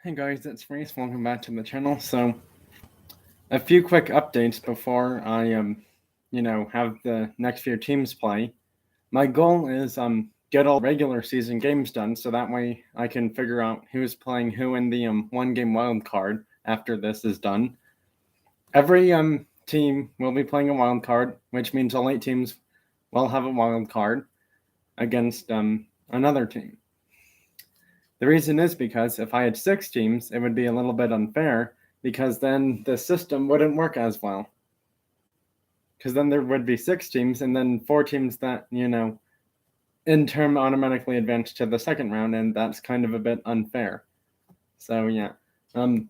Hey guys, it's Reese. Welcome back to the channel. So, a few quick updates before I have the next few teams play. My goal is get all regular season games done, so that way I can figure out who's playing who in the one game wild card after this is done. Every team will be playing a wild card, which means all 8 teams will have a wild card against another team. The reason is because if I had 6 teams, it would be a little bit unfair because then the system wouldn't work as well. Because then there would be 6 teams and then 4 teams that, in turn automatically advance to the second round, and that's kind of a bit unfair. So, yeah. The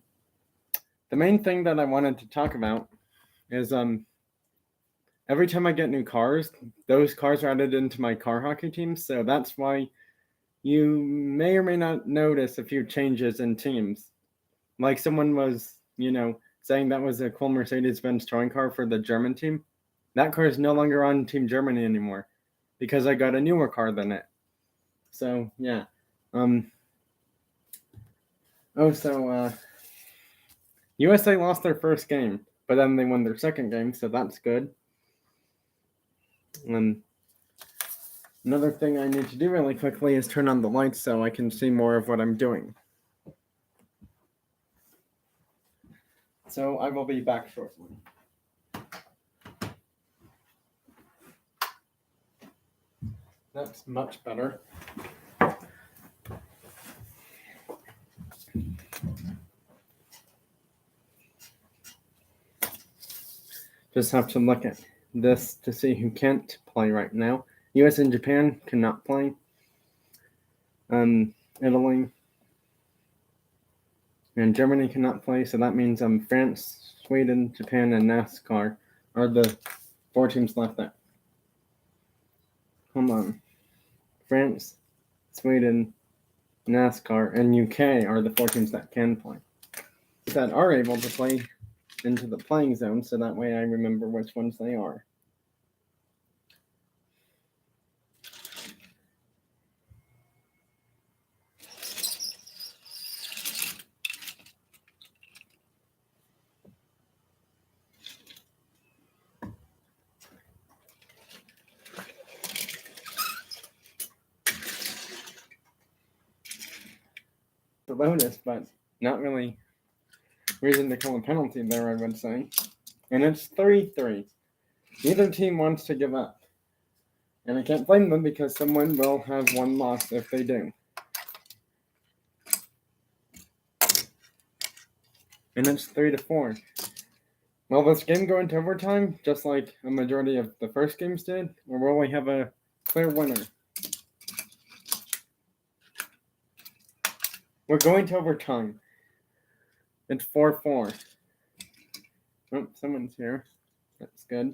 main thing that I wanted to talk about is every time I get new cars, those cars are added into my car hockey team, so that's why you may or may not notice a few changes in teams. Like someone was, saying that was a cool Mercedes-Benz touring car for the German team. That car is no longer on Team Germany anymore because I got a newer car than it. So, yeah. USA lost their first game, but then they won their second game, so that's good. Another thing I need to do really quickly is turn on the lights so I can see more of what I'm doing. So I will be back shortly. That's much better. Just have to look at this to see who can't play right now. US and Japan cannot play. Italy and Germany cannot play, so that means France, Sweden, Japan, and NASCAR are the 4 teams left there. Hold on. France, Sweden, NASCAR, and UK are the 4 teams that can play. That are able to play into the playing zone, so that way I remember which ones they are. The bonus, but not really reason to call a penalty there, I would say. And it's 3-3. Neither team wants to give up. And I can't blame them because someone will have one loss if they do. And it's 3-4. Will this game go into overtime, just like a majority of the first games did? Or will we have a clear winner? We're going to overtime. It's 4-4. Oh, someone's here. That's good.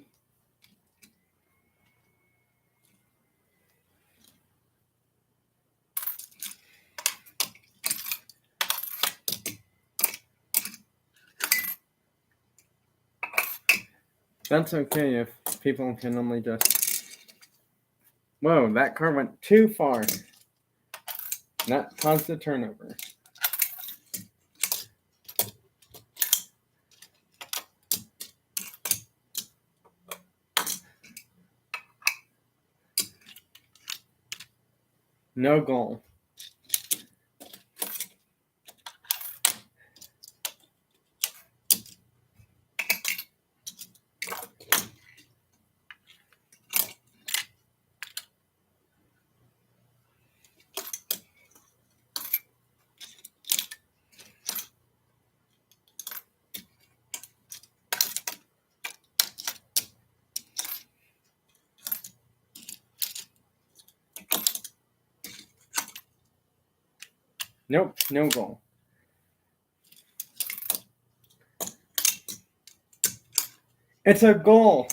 That's okay if people can only just... Whoa, that car went too far. That caused a turnover. No goal. Nope, no goal. It's a goal!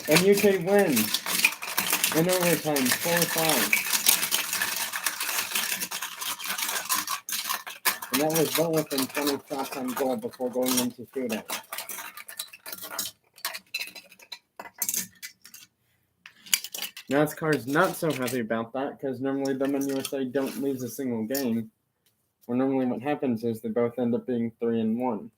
And UK wins in overtime, 4-5. And that was well within 20 shots on goal before going into shootout. NASCAR's not so happy about that because normally them in USA don't lose a single game. Or normally what happens is they both end up being 3-1.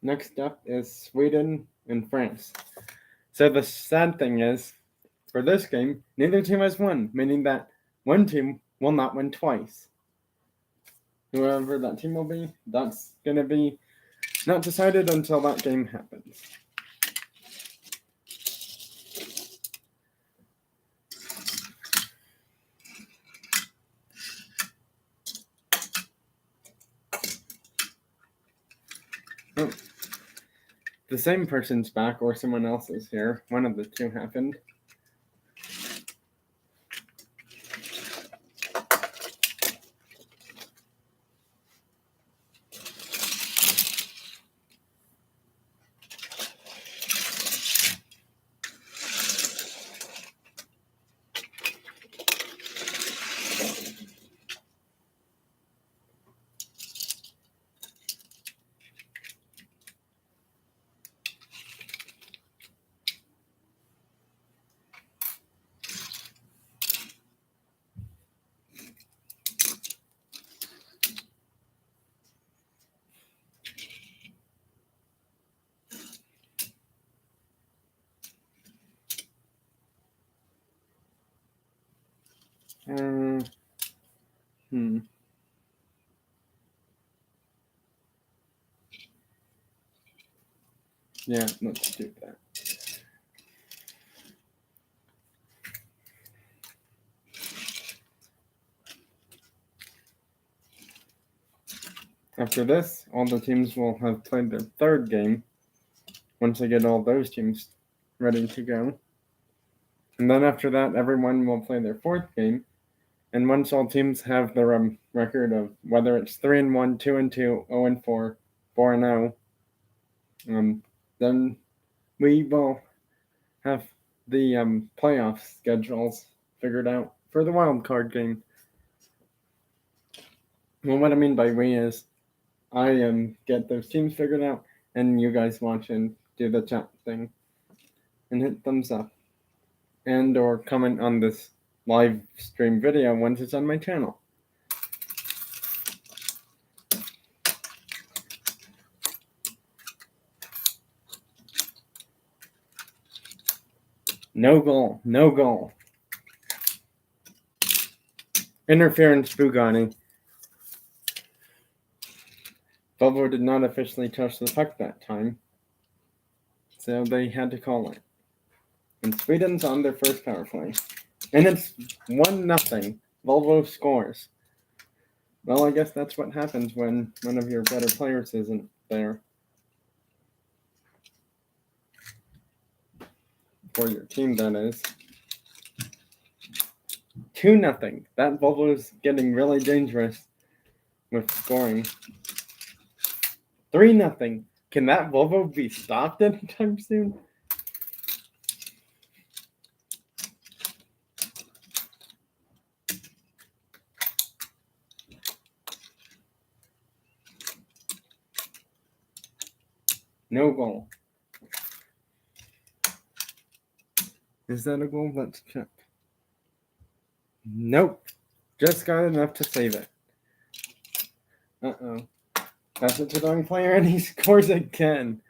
Next up is Sweden and France. So the sad thing is, for this game, neither team has won, meaning that one team will not win twice. Whoever that team will be, that's going to be not decided until that game happens. Oh. The same person's back or someone else is here. One of the two happened. Yeah, let's do that. After this, all the teams will have played their third game once I get all those teams ready to go. And then after that, everyone will play their fourth game. And once all teams have their record of whether it's 3-1, 2-2, 0-4, 4-0, then we will have the playoff schedules figured out for the wild card game. Well, what I mean by we is I get those teams figured out, and you guys watch and do the chat thing, and hit thumbs up, and or comment on this live stream video once it's on my channel. No goal, no goal. Interference, Bugani. Volvo did not officially touch the puck that time, so they had to call it. And Sweden's on their first power play. And it's 1-0. Volvo scores. Well, I guess that's what happens when one of your better players isn't there. For your team, that is. 2-0. That Volvo is getting really dangerous with scoring. 3-0. Can that Volvo be stopped anytime soon? No goal. Is that a goal? Let's check. Nope. Just got enough to save it. Uh-oh. Pass it to the wrong player and he scores again.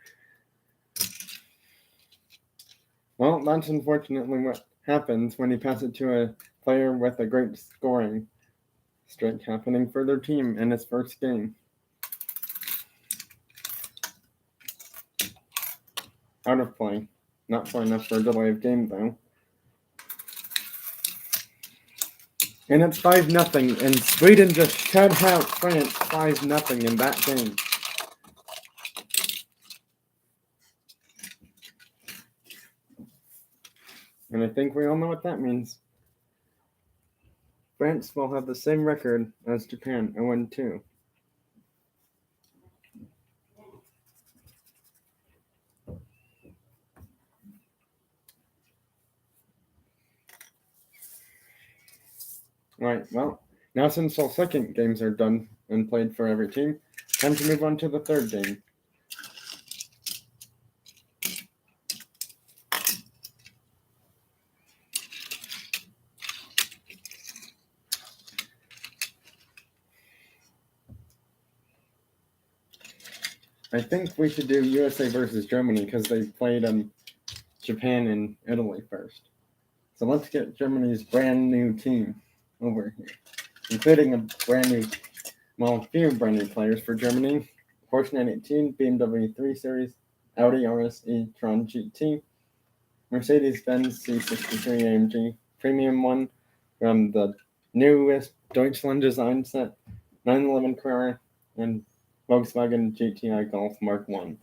Well, that's unfortunately what happens when you pass it to a player with a great scoring streak happening for their team in his first game. Out of play. Not far enough for a delay of game, though. And it's 5-0, and Sweden just shut out France 5-0 in that game. And I think we all know what that means. France will have the same record as Japan, 0-2. Right, well, now since all second games are done and played for every team, time to move on to the third game. I think we should do USA versus Germany because they played Japan and Italy first. So let's get Germany's brand new team over here, including a brand new, well, a few brand new players for Germany. Porsche 918, BMW 3 Series, Audi RS e-tron GT, Mercedes-Benz C63 AMG Premium One from the newest Deutschland design set, 911 Carrera, and Volkswagen GTI Golf Mark 1.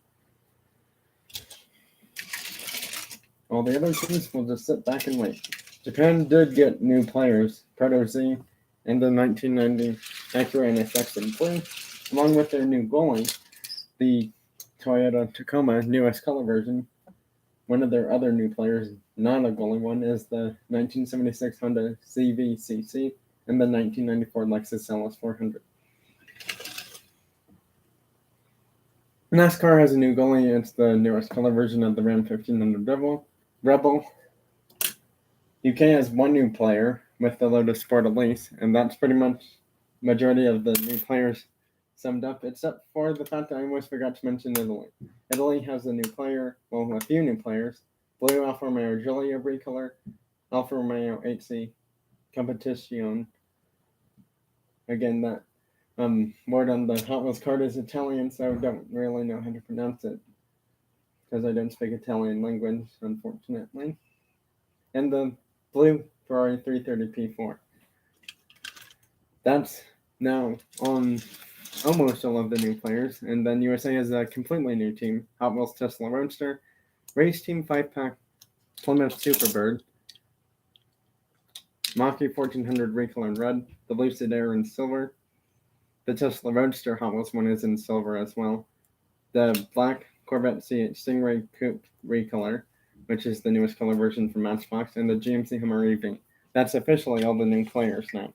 All the other teams will just sit back and wait. Japan did get new players, Proto Z and the 1990 Acura NSX in blue, along with their new goalie, the Toyota Tacoma newest color version. One of their other new players, not a goalie one, is the 1976 Honda CVCC and the 1994 Lexus LS 400. NASCAR has a new goalie. It's the newest color version of the Ram 1500 Rebel. UK has one new player with the Lotus Sport Elise, and that's pretty much majority of the new players summed up, except for the fact that I almost forgot to mention Italy. Italy has a new player, well, a few new players. Blue Alfa Romeo Giulia recolor, Alfa Romeo 8C Competizione. Again, that word on the Hot Wheels card is Italian, so I don't really know how to pronounce it because I don't speak Italian language, unfortunately. And the blue Ferrari 330 P4. That's now on almost all of the new players. And then USA has a completely new team, Hot Wheels Tesla Roadster, Race Team 5-pack Plymouth Superbird, Mach-E 1400 recolor in red, the Lucid Air in silver, the Tesla Roadster Hot Wheels one is in silver as well, the black Corvette C8 Stingray Coupe recolor, which is the newest color version from Matchbox, and the GMC Hummer EV. That's officially all the new players now.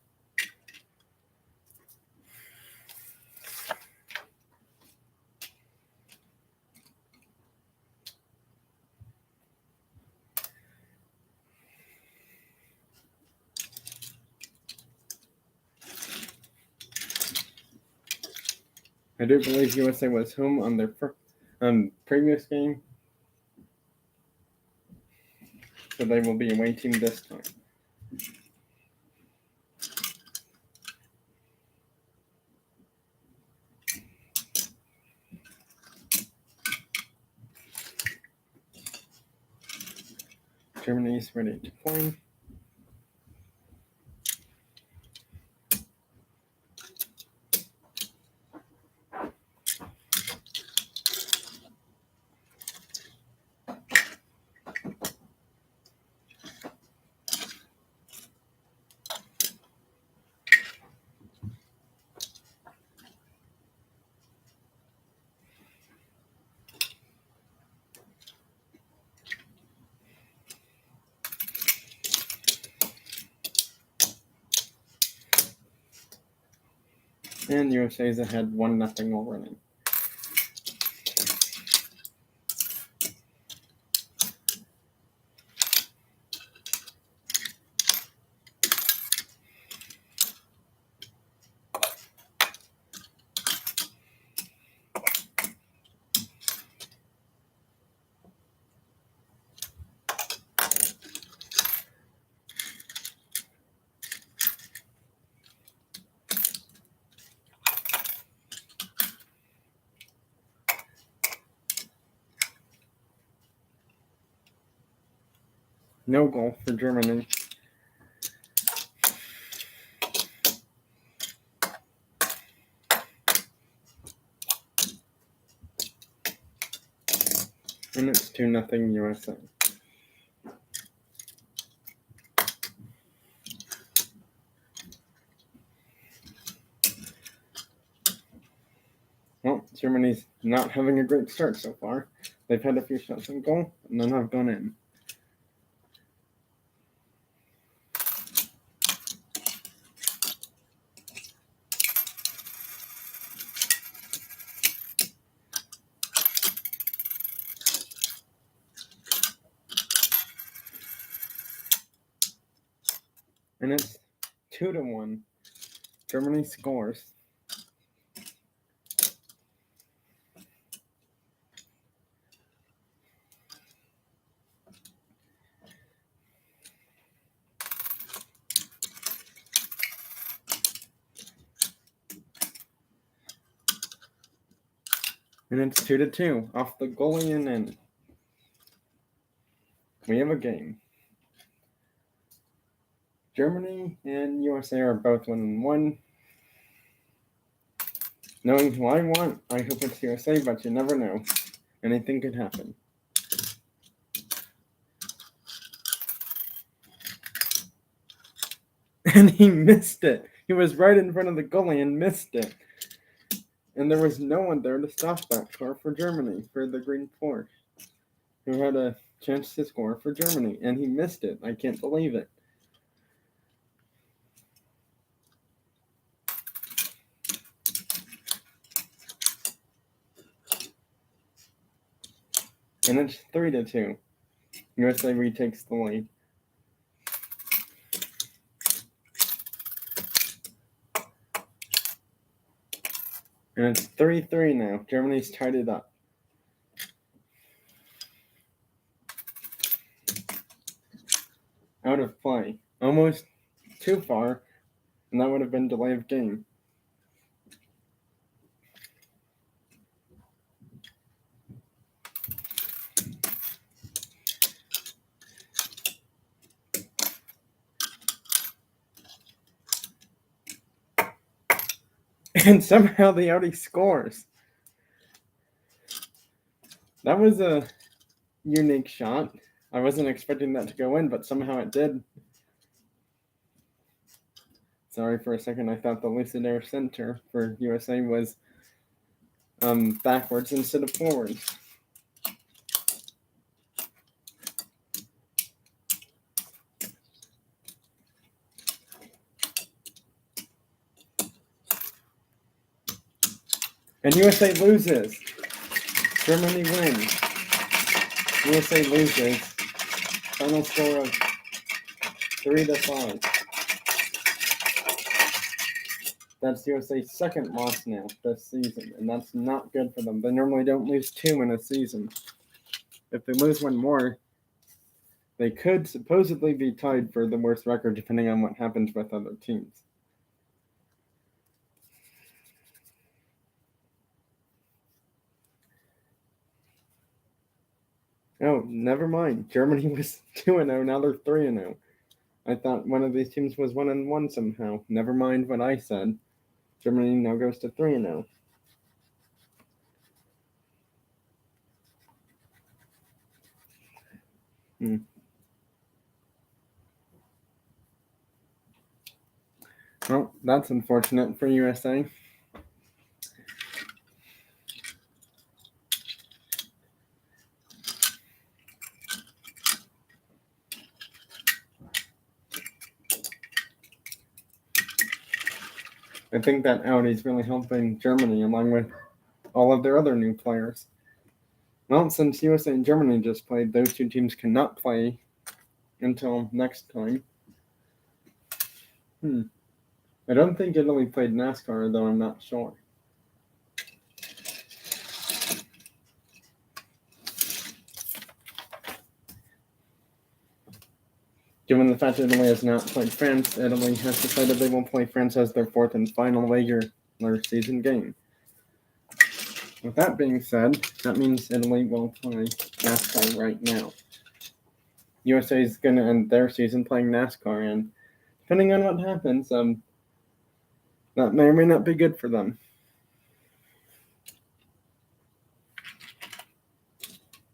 I do believe USA was home on their previous game, so they will be away team this time. Germany is ready to play. And USA's ahead 1-0 already. No goal for Germany. And it's 2-0 USA. Well, Germany's not having a great start so far. They've had a few shots on goal, and none have gone in. And it's 2-1. Germany scores. And it's 2-2 off the goalie and in. We have a game. Germany and USA are both 1-1. Knowing who I want, I hope it's USA, but you never know. Anything could happen. And he missed it. He was right in front of the goalie and missed it. And there was no one there to stop that score for Germany, for the Green Force, who had a chance to score for Germany. And he missed it. I can't believe it. And it's 3-2. USA retakes the lead. And it's 3-3 now. Germany's tied it up. Out of play. Almost too far. And that would have been delay of game. And somehow the Audi scores. That was a unique shot. I wasn't expecting that to go in, but somehow it did. Sorry, for a second I thought the Lucid Air center for USA was backwards instead of forwards. And USA loses. Germany wins. USA loses. Final score of 3-5. That's USA's second loss now this season, and that's not good for them. They normally don't lose 2 in a season. If they lose one more, they could supposedly be tied for the worst record depending on what happens with other teams. Oh, never mind. Germany was 2-0, now they're 3-0. I thought one of these teams was 1-1 somehow. Never mind what I said. Germany now goes to 3-0. Well, that's unfortunate for USA. I think that Audi's really helping Germany along with all of their other new players. Well, since USA and Germany just played, those two teams cannot play until next time. I don't think Italy played NASCAR, though I'm not sure. Given the fact that Italy has not played France, Italy has decided they will play France as their fourth and final regular season game. With that being said, that means Italy will play NASCAR right now. USA is going to end their season playing NASCAR, and depending on what happens, that may or may not be good for them.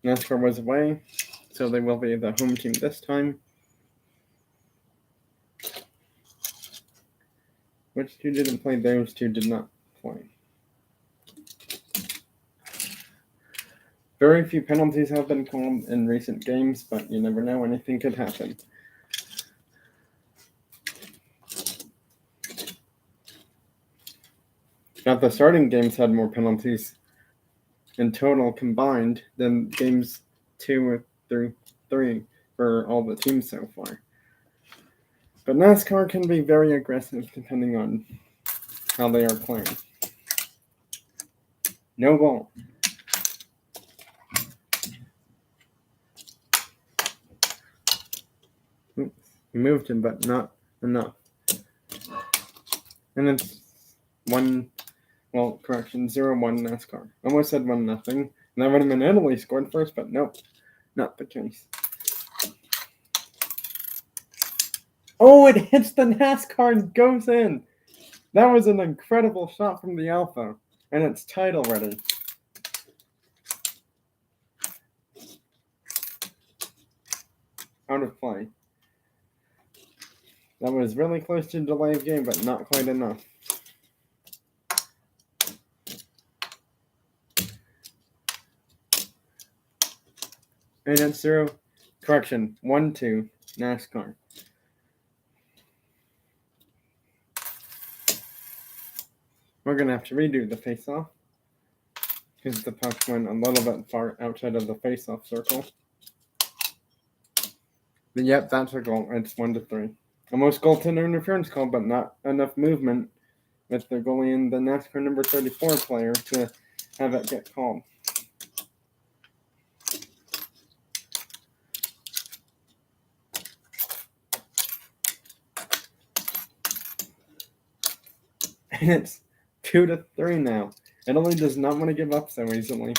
NASCAR was away, so they will be the home team this time. Which two didn't play? Those two did not play. Very few penalties have been called in recent games, but you never know, anything could happen. Now, the starting games had more penalties in total combined than games 2 through 3 for all the teams so far. But NASCAR can be very aggressive depending on how they are playing. No goal. Oops, he moved him, but not enough. And it's 1 Well, correction, 0-1 NASCAR. Almost said 1-0. And that would have been Italy scored first, but nope, not the case. Oh, it hits the NASCAR and goes in. That was an incredible shot from the Alfa, and it's tied already. Out of play. That was really close to delay of game, but not quite enough. And it's 0. Correction, 1-2 NASCAR. We're going to have to redo the face-off because the puck went a little bit far outside of the face-off circle. But yep, that's a goal. It's 1-3. Almost goaltender interference call, but not enough movement with the goalie and the NASCAR number 34 player to have it get called. And it's 2-3 now. Italy does not want to give up so easily.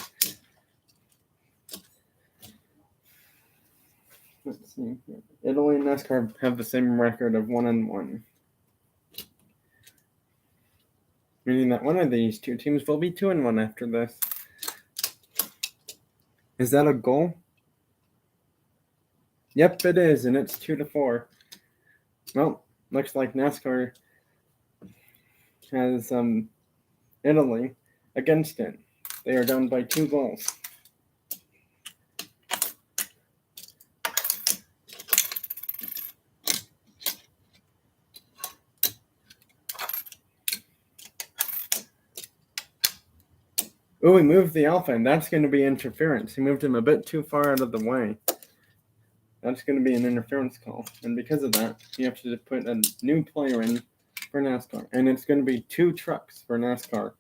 Let's see. Italy and NASCAR have the same record of 1-1. Meaning that one of these two teams will be 2-1 after this. Is that a goal? Yep, it is, and it's 2-4. Well, looks like NASCAR has Italy against it. They are down by 2 goals. Oh, he moved the Alfa, and that's going to be interference. He moved him a bit too far out of the way. That's going to be an interference call. And because of that, you have to put a new player in for NASCAR. And it's going to be 2 trucks for NASCAR.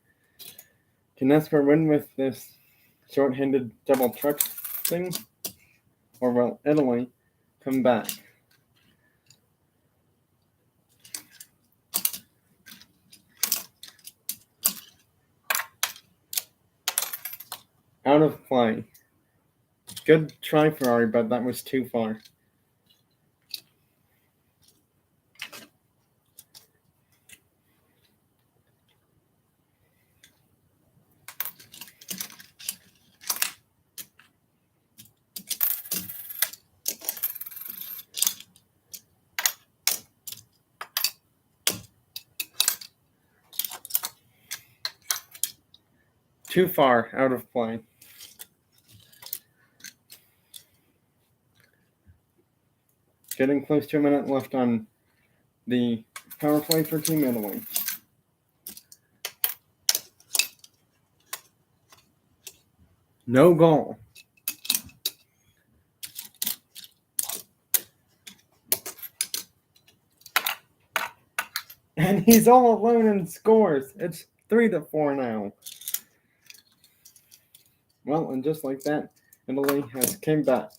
Can NASCAR win with this short-handed double truck thing? Or will Italy come back? Out of play. Good try, Ferrari, but that was too far. Too far, out of play. Getting close to a minute left on the power play for Team Italy. No goal. And he's all alone and scores. It's 3-4 now. Well, and just like that, Italy has came back.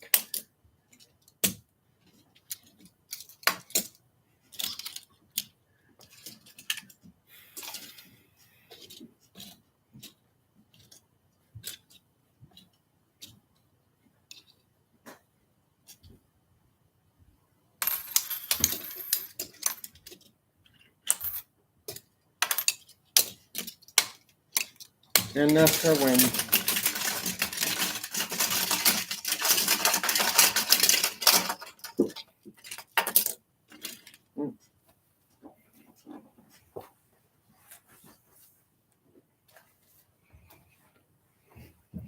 And NASCAR wins.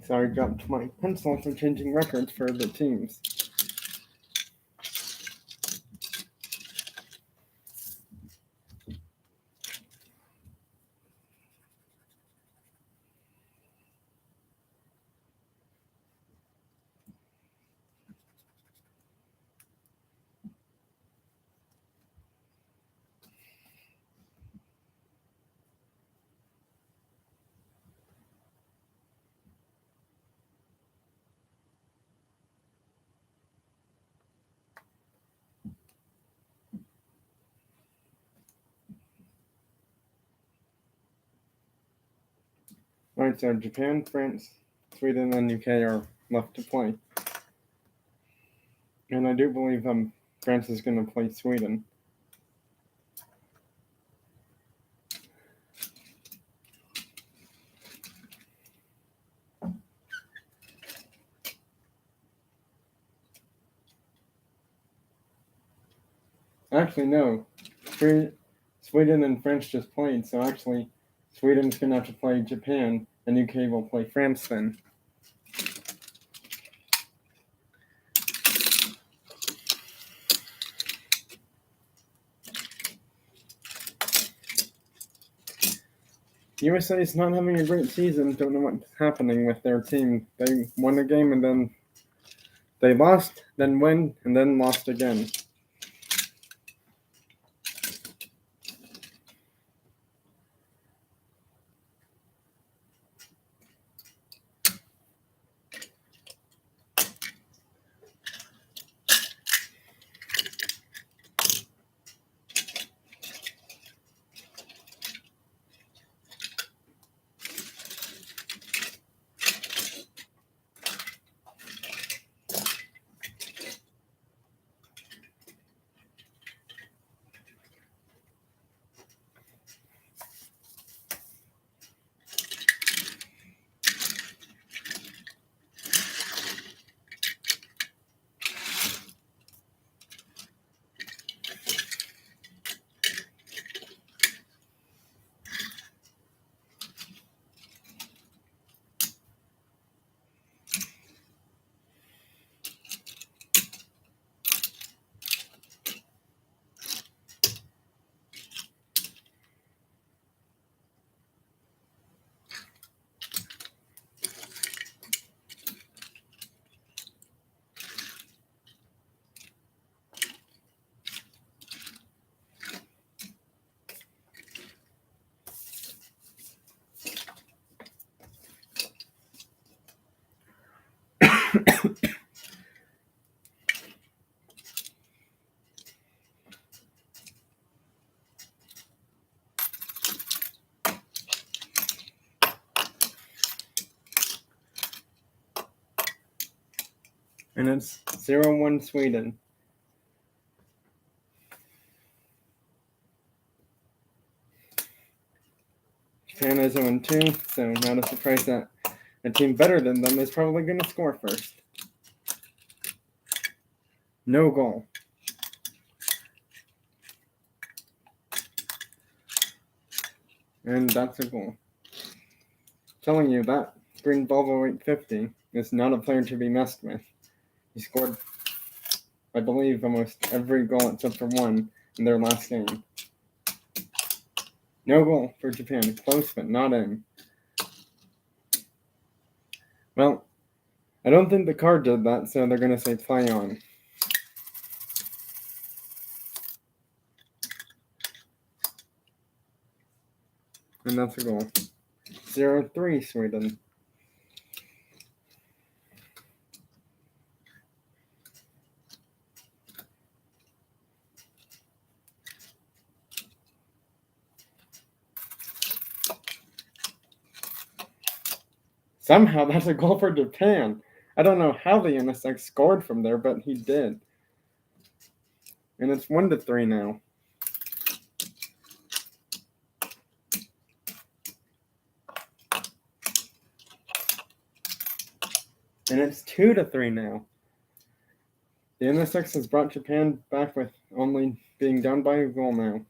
Sorry, dropped my pencil for changing records for the teams. Alright, so Japan, France, Sweden, and UK are left to play. And I do believe France is going to play Sweden. Actually, no. Sweden and France just played, so actually Sweden's going to have to play Japan, and UK will play France then. USA is not having a great season. Don't know what's happening with their team. They won a game and then they lost, then win, and then lost again. And it's 0-1 Sweden. Japan is 0-2, so not a surprise that a team better than them is probably going to score first. No goal. And that's a goal. Telling you that Green Volvo 850 is not a player to be messed with. He scored, I believe, almost every goal except for one in their last game. No goal for Japan. Close, but not in. Well, I don't think the card did that, so they're going to say play on. And that's a goal. 0-3 Sweden. Somehow that's a goal for Japan. I don't know how the NSX scored from there, but he did. And it's 1-3 now. And it's 2-3 now. The NSX has brought Japan back with only being down by a goal now.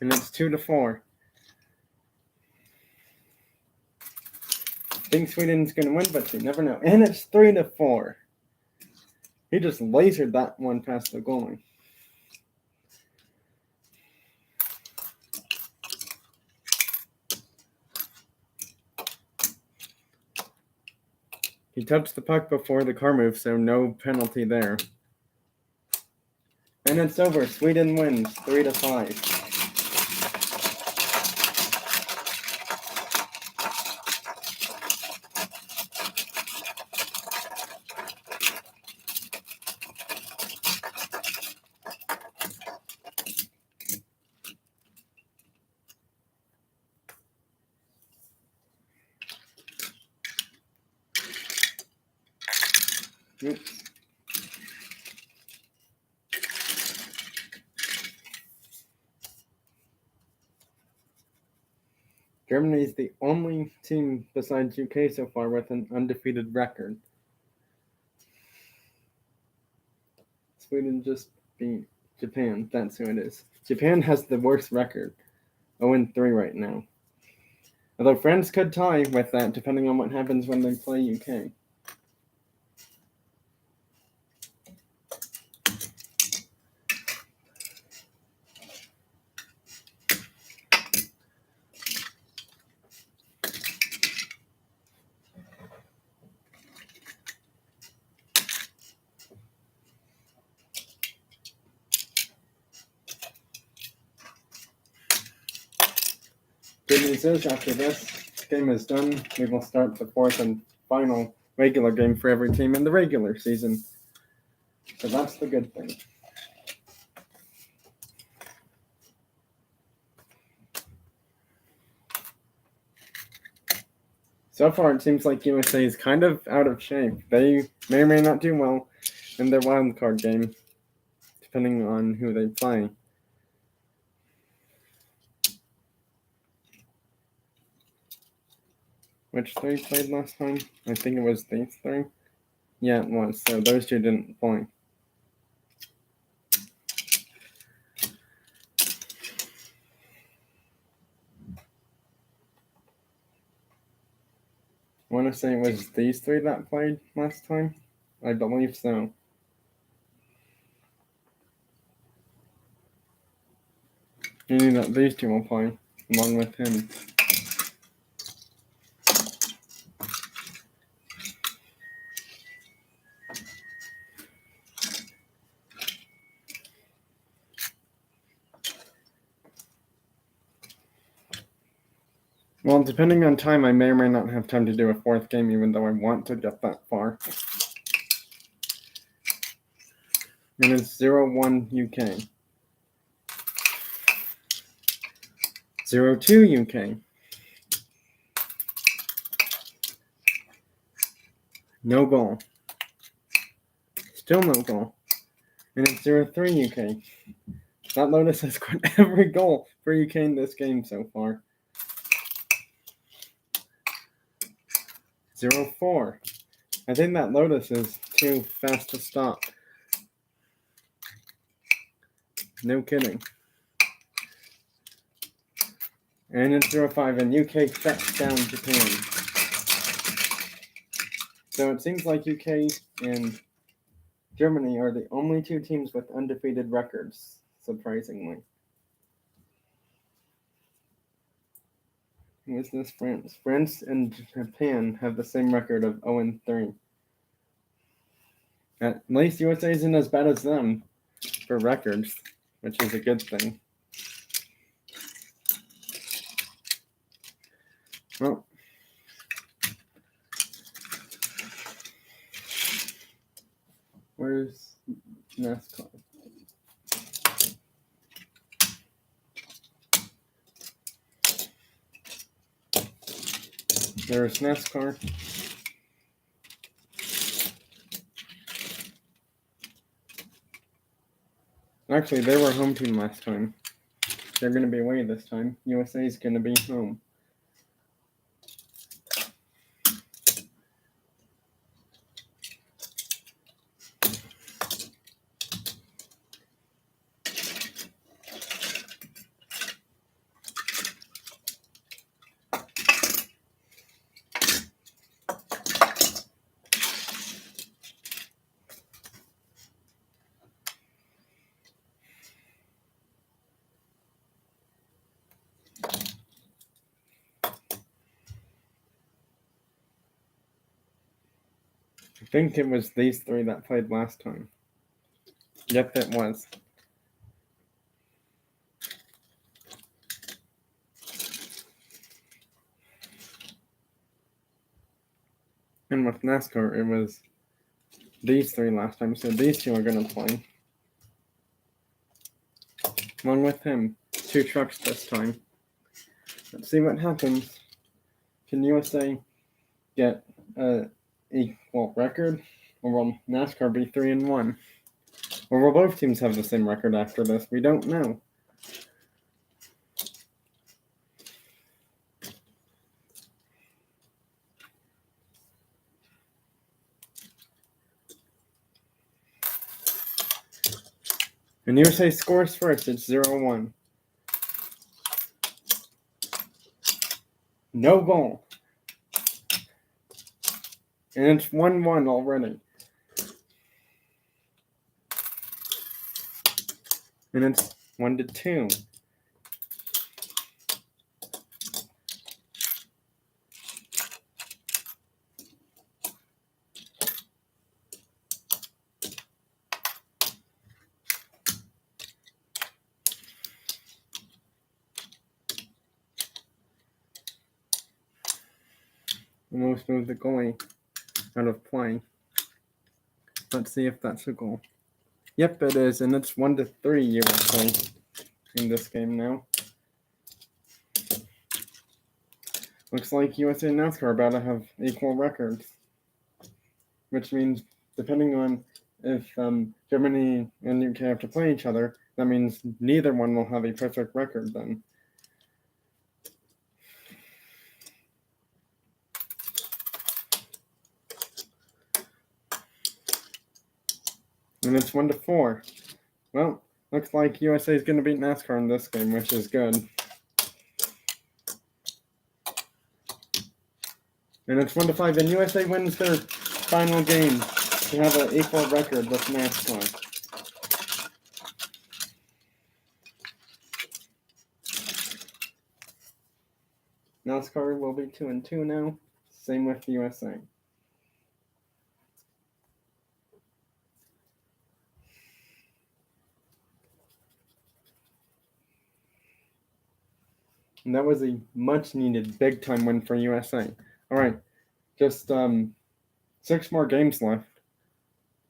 And it's 2-4. I think Sweden's going to win, but you never know. And it's 3-4. He just lasered that one past the goalie. He touched the puck before the car moved, so no penalty there. And it's over. Sweden wins 3-5. Oops. Germany is the only team besides UK so far with an undefeated record. Sweden just beat Japan. That's who it is. Japan has the worst record, 0-3 right now. Although France could tie with that depending on what happens when they play UK. Good news is, after this game is done, we will start the fourth and final regular game for every team in the regular season. So that's the good thing. So far, it seems like USA is kind of out of shape. They may or may not do well in their wild card game, depending on who they play. Which three played last time? I think it was these three. Yeah, it was. So those two didn't play. I want to say it was these three that played last time. I believe so. Meaning that these two will play along with him. Well, depending on time, I may or may not have time to do a fourth game, even though I want to get that far. And it's 0-1 UK. 0-2 UK. No goal. Still no goal. And it's 0-3 UK. That Lotus has scored every goal for UK in this game so far. 0-4. I think that Lotus is too fast to stop. No kidding. And it's 0-5, and UK shuts down Japan. So it seems like UK and Germany are the only two teams with undefeated records, surprisingly. Who is this? France. France and Japan have the same record of 0-3. At least USA isn't as bad as them for records, which is a good thing. Well, where's NASCAR? There's NASCAR. Actually, they were home team last time. They're going to be away this time. USA is going to be home. I think it was these three that played last time. Yep, it was. And with NASCAR, it was these three last time, so these two are going to play. Along with him, 2 trucks this time. Let's see what happens. Can USA get an equal record Or will NASCAR be 3-1? Or will both teams have the same record after this? We don't know. And USA scores first. It's 0-1. No goal. And it's 1-1 already. And it's 1-2. Almost moved the goalie out of play. Let's see if that's a goal. Yep, it is, and it's 1-3 USA in this game now. Looks like USA and NASCAR are about to have equal records, which means depending on if Germany and UK have to play each other, that means neither one will have a perfect record then. And it's 1-4. Well, looks like USA is going to beat NASCAR in this game, which is good. And it's 1-5, and USA wins their final game to have an equal record with NASCAR. NASCAR will be 2-2 now. Same with the USA. And that was a much-needed big-time win for USA. All right, just 6 more games left.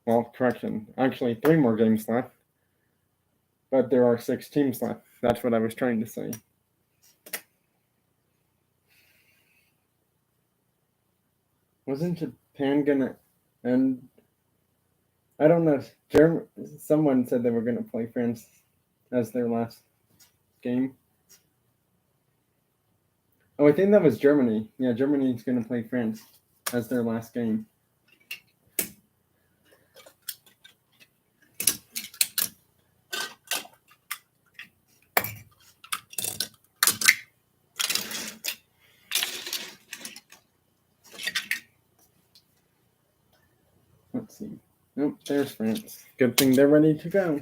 Well, correction, actually 3 more games left. But there are 6 teams left. That's what I was trying to say. Wasn't Japan gonna end? I don't know. Someone said they were gonna play France as their last game. Oh, I think that was Germany. Yeah, Germany's gonna play France as their last game. Let's see. Nope, there's France. Good thing they're ready to go.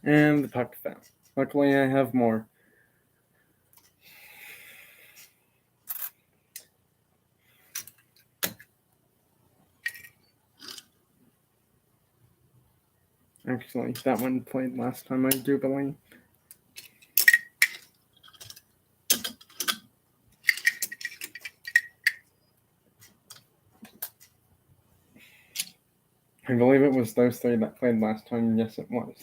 And the puck fell. Luckily, I have more. Actually, that one played last time, I do believe. I believe it was those 3 that played last time. Yes, it was.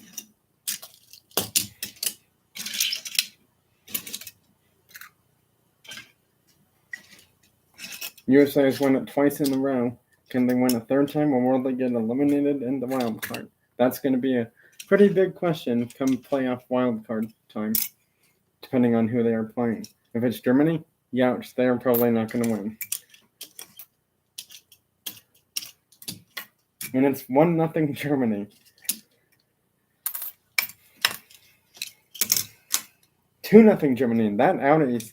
USA has won it twice in a row. Can they win a 3rd time, or will they get eliminated in the wild card? That's going to be a pretty big question come playoff wild card time, depending on who they are playing. If it's Germany, youch, they're probably not going to win. And it's 1-0 Germany. 2-0 Germany. And that Audi is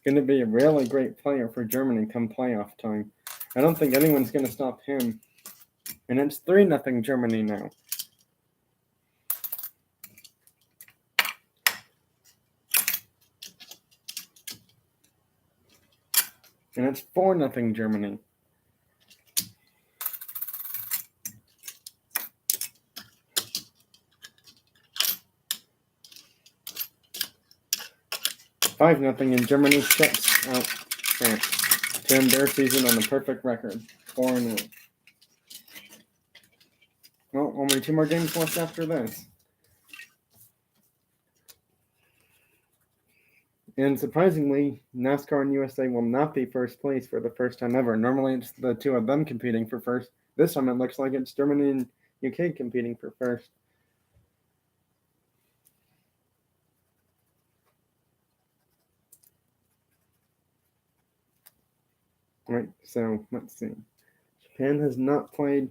going to be a really great player for Germany come playoff time. I don't think anyone's going to stop him. And it's 3-0 Germany now. And it's 4-0 Germany. $5-0 in Germany shuts out France to end their season on a perfect record, 4-0. Well, only 2 more games left after this. And surprisingly, NASCAR and USA will not be first place for the first time ever. Normally it's the 2 of them competing for first. This time it looks like it's Germany and UK competing for first. Right, so let's see. Japan has not played.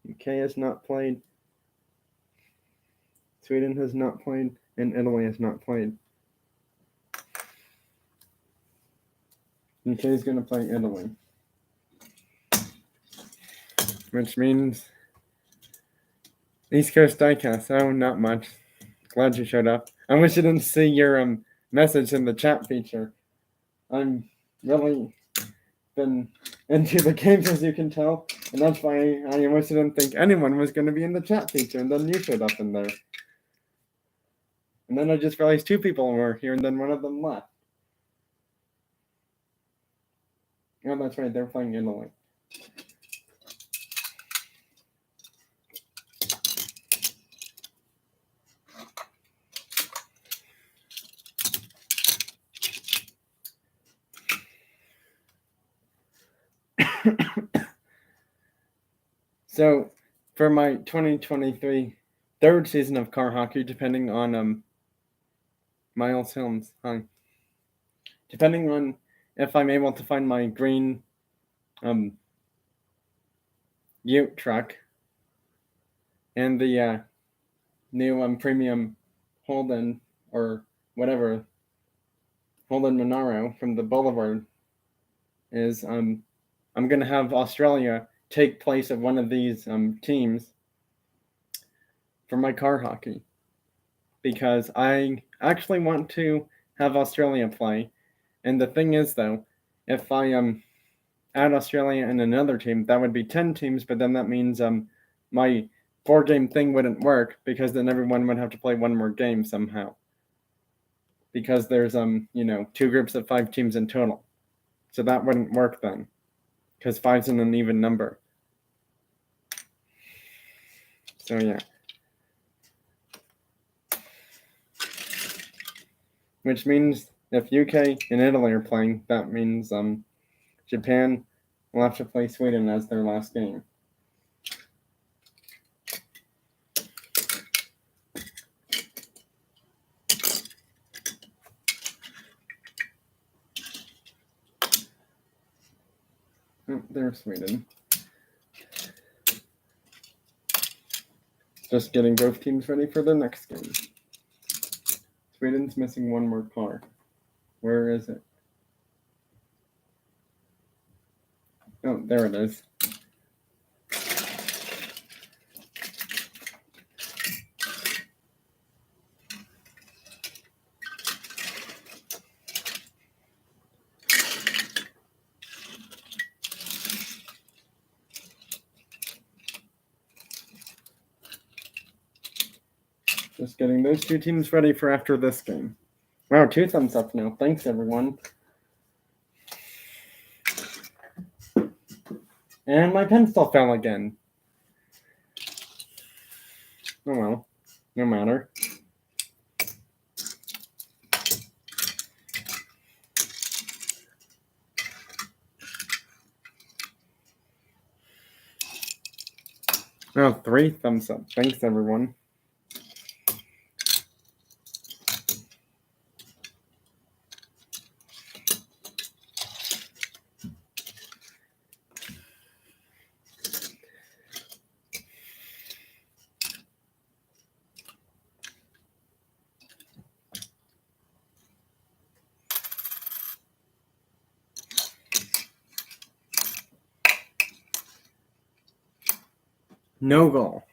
UK has not played. Sweden has not played. And Italy has not played. UK is going to play Italy. Which means East Coast Diecast. Oh, not much. Glad you showed up. I wish you didn't see your message in the chat feature. I'm really been into the games, as you can tell, and that's why I almost didn't think anyone was going to be in the chat feature, and then you showed up in there. And then I just realized 2 people were here, and then one of them left. Oh, that's right, they're playing Italy. So, for my 2023 third season of car hockey, depending on Miles Helms, depending on if I'm able to find my green Ute truck and the new premium Holden or whatever Holden Monaro from the Boulevard is I'm gonna have Australia take place of one of these teams for my car hockey, because I actually want to have Australia play. And the thing is, though, if I add Australia and another team, that would be 10 teams, but then that means my 4-game thing wouldn't work, because then everyone would have to play one more game somehow, because there's 2 groups of 5 teams in total. So that wouldn't work then, because 5's in an even number. So yeah. Which means if UK and Italy are playing, that means Japan will have to play Sweden as their last game. Oh, there's Sweden. Just getting both teams ready for the next game. Sweden's missing 1 more car. Where is it? Oh, there it is. Just getting those 2 teams ready for after this game. Wow, 2 thumbs up now. Thanks, everyone. And my pen still fell again. Oh well, no matter. Oh, 3 thumbs up. Thanks, everyone. No goal.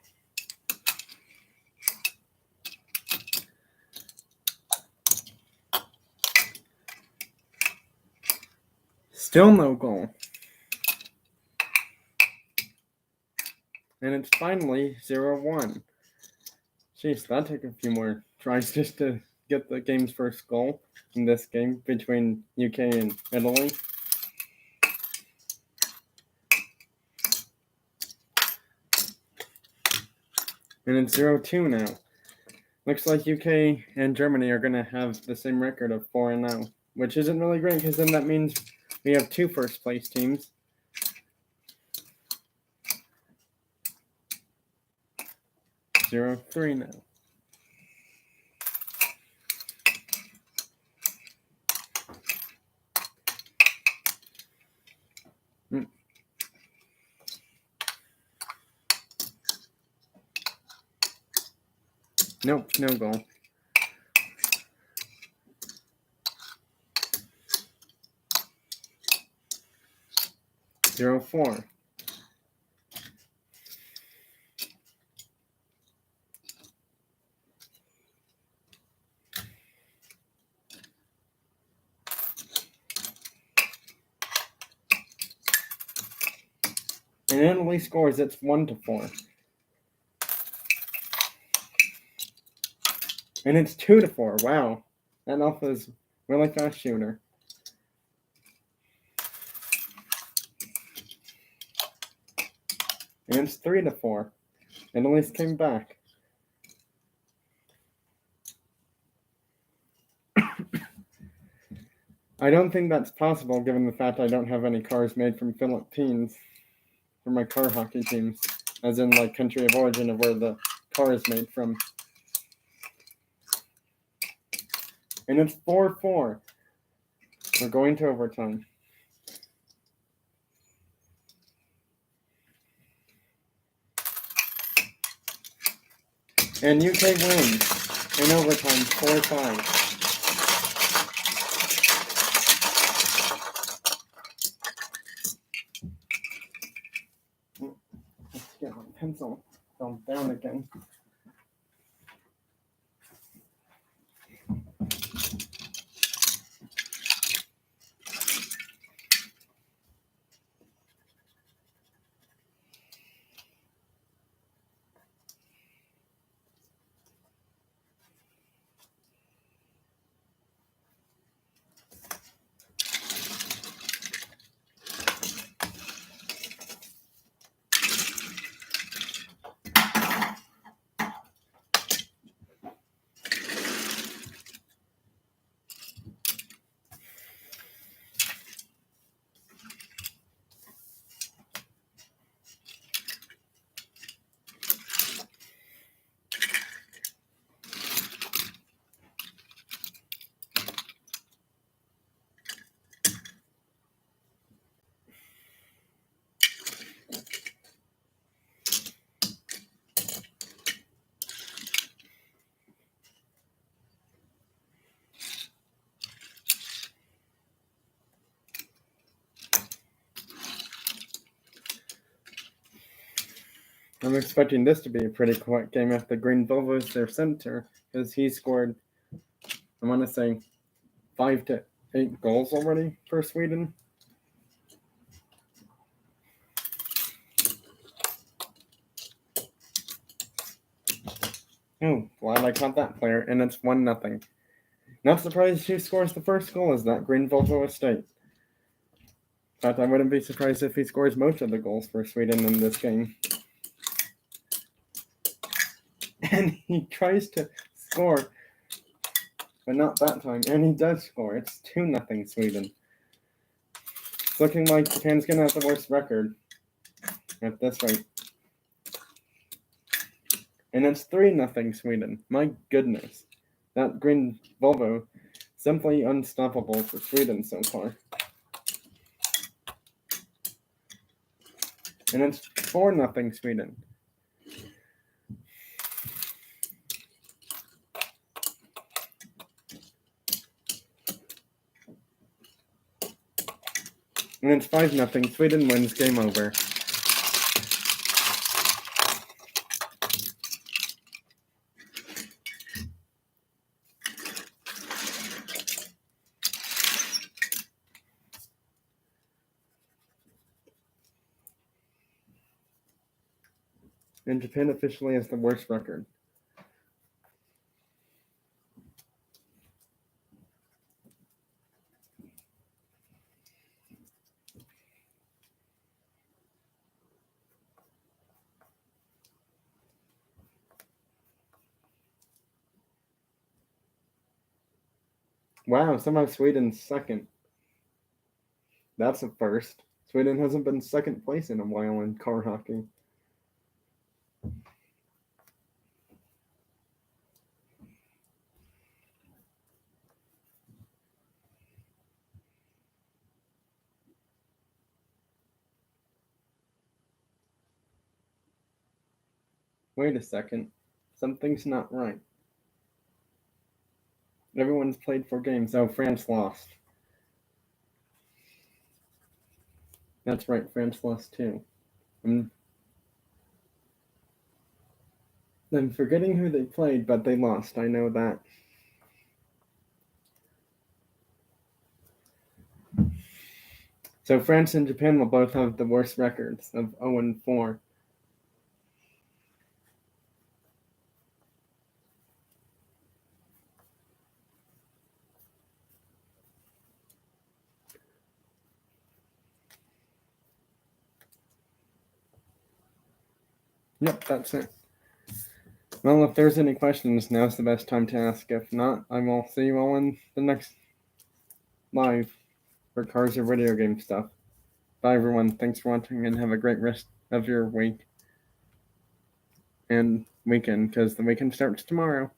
Still no goal. And it's finally 0-1. Jeez, that took a few more tries just to get the game's first goal in this game between UK and Italy. And it's 0-2 now. Looks like UK and Germany are going to have the same record of 4-0, which isn't really great because then that means we have two first place teams. 0-3 now. Nope, no goal. Zero 4. And Italy scores, it's 1-4. And it's 2-4. Wow. That Alpha's really fast shooter. And it's 3-4. Italy's came back. I don't think that's possible given the fact I don't have any cars made from Philippines for my car hockey teams, as in like country of origin of where the car is made from. And it's 4-4. We're going to overtime. And UK wins in overtime 4-5. Let's get my pencil fell down again. I'm expecting this to be a pretty quick game if the Green Volvo is their center, because he scored, I want to say, 5 to 8 goals already for Sweden. Oh, glad I caught that player, and it's 1-0. Not surprised who scores the first goal is that Green Volvo Estate. In fact, I wouldn't be surprised if he scores most of the goals for Sweden in this game. And he tries to score, but not that time. And he does score. It's 2-0 Sweden. It's looking like Japan's going to have the worst record at this rate. And it's 3-0 Sweden. My goodness. That Green Volvo, simply unstoppable for Sweden so far. And it's 4-0 Sweden. And it's 5-0. Sweden wins. Game over. and Japan officially has the worst record. Wow, somehow Sweden's second. That's a first. Sweden hasn't been second place in a while in car hockey. Wait a second. Something's not right. Everyone's played 4 games. Oh, France lost. That's right, France lost too. I'm forgetting who they played, but they lost. I know that. So France and Japan will both have the worst records of 0-4. Yep, that's it. Well, if there's any questions, now's the best time to ask. If not, I will see you all in the next live for cars or video game stuff. Bye, everyone. Thanks for watching, and have a great rest of your week and weekend, because the weekend starts tomorrow.